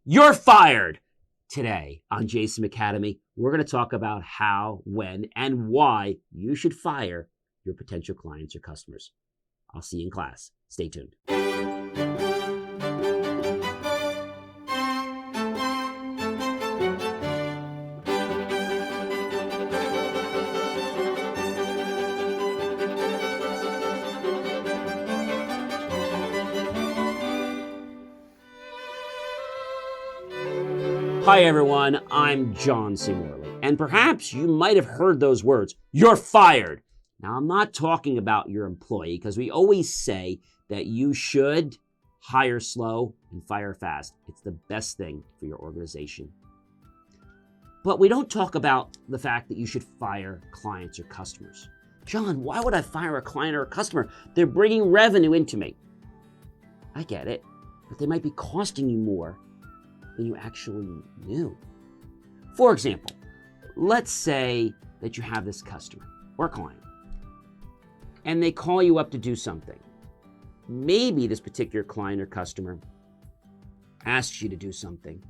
You're fired! Today on JCM Academy, we're going to talk about how, when, and why you should fire your potential clients or customers. I'll see you in class. Stay tuned. Hi everyone, I'm John C. Morley, and perhaps you might have heard those words, you're fired. Now I'm not talking about your employee because we always say that you should hire slow and fire fast. It's the best thing for your organization. But we don't talk about the fact that you should fire clients or customers. John, why would I fire a client or a customer? They're bringing revenue into me. I get it, but they might be costing you more than you actually knew. For example, let's say that you have this customer or client and they call you up to do something. Maybe this particular client or customer asks you to do something.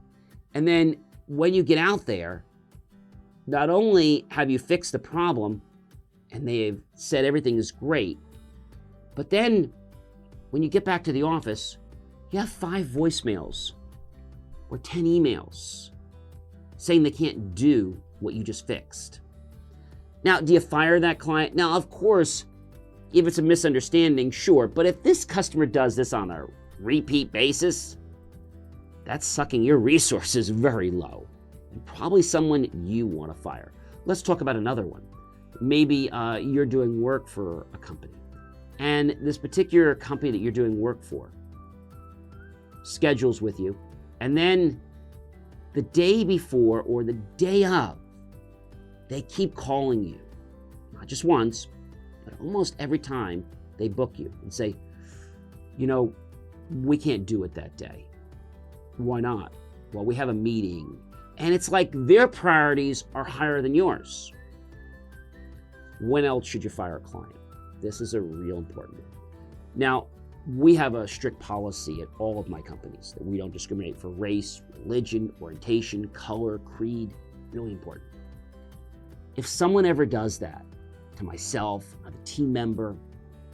And then when you get out there, not only have you fixed the problem and they've said everything is great, but then when you get back to the office, you have 5 voicemails or 10 emails saying they can't do what you just fixed. Now, do you fire that client? Now, of course, if it's a misunderstanding, sure, but if this customer does this on a repeat basis, that's sucking your resources very low and probably someone you want to fire. Let's talk about another one. Maybe you're doing work for a company, and this particular company that you're doing work for schedules with you, and then the day before or the day of, they keep calling you. Not just once, but almost every time they book you and say, you know, we can't do it that day. Why not? Well, we have a meeting. And it's like their priorities are higher than yours. When else should you fire a client? This is a real important one. Now, we have a strict policy at all of my companies that we don't discriminate for race, religion, orientation, color, creed. Really important. If someone ever does that to myself, a team member,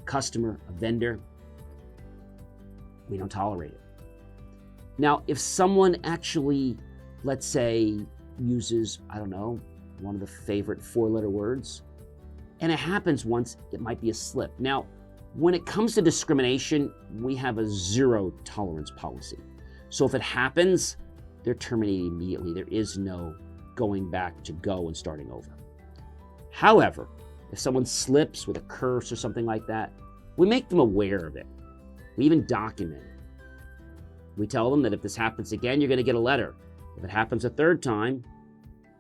customer, a vendor, we don't tolerate it. Now, if someone actually, let's say, uses, I don't know, one of the favorite 4-letter words, and it happens once, it might be a slip. Now, when it comes to discrimination, we have a 0 tolerance policy. So if it happens, they're terminated immediately. There is no going back to go and starting over. However, if someone slips with a curse or something like that, we make them aware of it. We even document it. We tell them that if this happens again, you're going to get a letter. If it happens a 3rd time,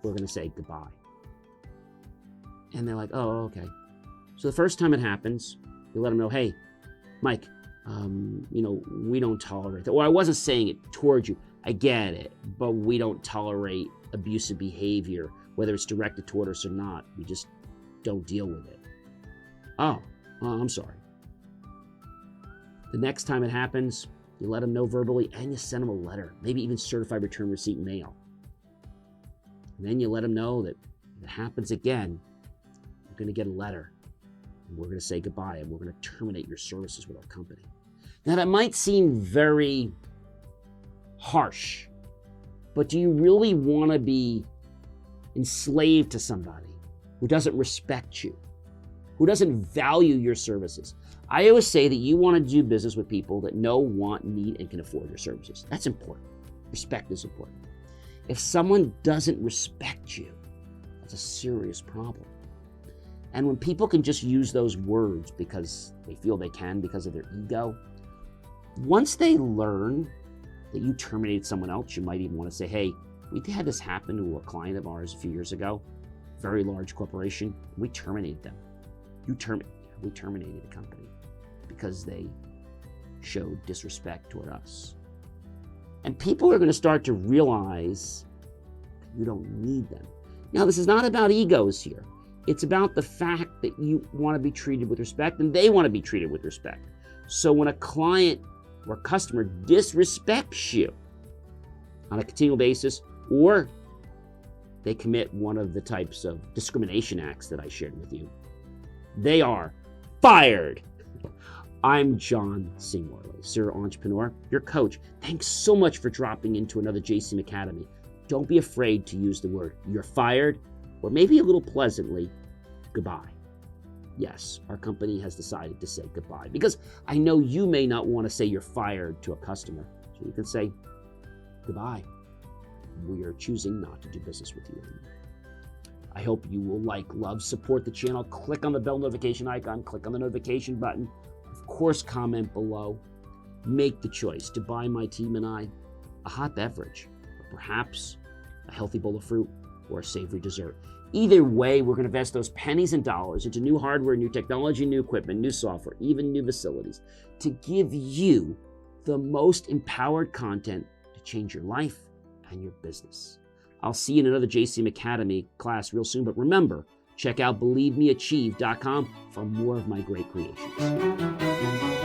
we're going to say goodbye. And they're like, oh, okay. So the first time it happens, you let them know, hey, Mike, we don't tolerate that. Or I wasn't saying it towards you. I get it, but we don't tolerate abusive behavior, whether it's directed toward us or not. We just don't deal with it. Oh, I'm sorry. The next time it happens, you let them know verbally and you send them a letter, maybe even certified return receipt mail. And then you let them know that if it happens again, you're going to get a letter. We're going to say goodbye and we're going to terminate your services with our company. Now that might seem very harsh, but do you really want to be enslaved to somebody who doesn't respect you, who doesn't value your services? I always say that you want to do business with people that know, want, need, and can afford your services. That's important. Respect is important. If someone doesn't respect you, that's a serious problem. And when people can just use those words because they feel they can because of their ego, once they learn that you terminated someone else, you might even want to say, hey, we had this happen to a client of ours a few years ago, very large corporation. We terminated them. We terminated the company because they showed disrespect toward us. And people are going to start to realize you don't need them. Now, this is not about egos here. It's about the fact that you want to be treated with respect and they want to be treated with respect. So when a client or customer disrespects you, on a continual basis, or they commit one of the types of discrimination acts that I shared with you, they are fired. I'm John Seymour, Serial Entrepreneur, your coach. Thanks so much for dropping into another JCM Academy. Don't be afraid to use the word "you're fired," or maybe a little pleasantly, goodbye. Yes, our company has decided to say goodbye because I know you may not want to say you're fired to a customer. So you can say, goodbye. We are choosing not to do business with you anymore. I hope you will like, love, support the channel. Click on the bell notification icon, click on the notification button. Of course, comment below. Make the choice to buy my team and I a hot beverage, or perhaps a healthy bowl of fruit or a savory dessert. Either way, we're going to invest those pennies and dollars into new hardware, new technology, new equipment, new software, even new facilities to give you the most empowered content to change your life and your business. I'll see you in another JCM Academy class real soon, but remember, check out believemeachieve.com for more of my great creations.